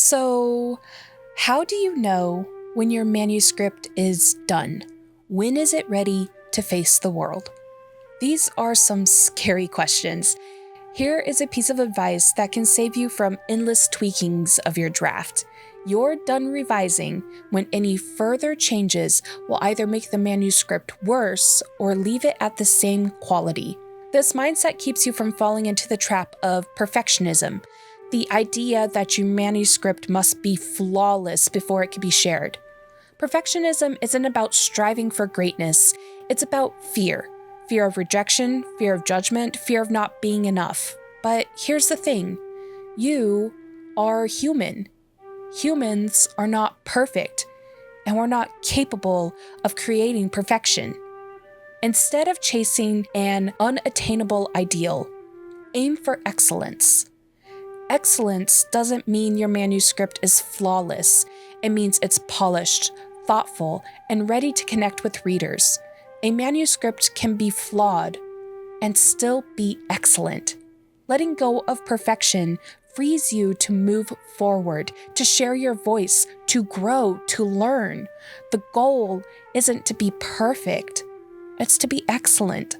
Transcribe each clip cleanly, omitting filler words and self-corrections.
So, how do you know when your manuscript is done? When is it ready to face the world? These are some scary questions. Here is a piece of advice that can save you from endless tweakings of your draft. You're done revising when any further changes will either make the manuscript worse or leave it at the same quality. This mindset keeps you from falling into the trap of perfectionism, the idea that your manuscript must be flawless before it can be shared. Perfectionism isn't about striving for greatness, it's about fear. Fear of rejection, fear of judgment, fear of not being enough. But here's the thing, you are human. Humans are not perfect, and we're not capable of creating perfection. Instead of chasing an unattainable ideal, aim for excellence. Excellence doesn't mean your manuscript is flawless. It means it's polished, thoughtful, and ready to connect with readers. A manuscript can be flawed and still be excellent. Letting go of perfection frees you to move forward, to share your voice, to grow, to learn. The goal isn't to be perfect, it's to be excellent.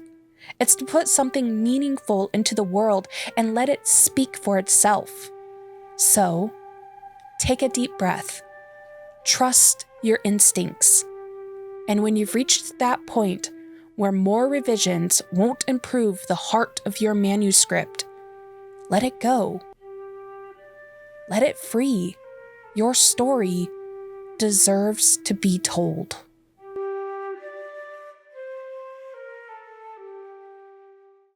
It's to put something meaningful into the world and let it speak for itself. So, take a deep breath. Trust your instincts. And when you've reached that point where more revisions won't improve the heart of your manuscript, let it go. Let it free. Your story deserves to be told.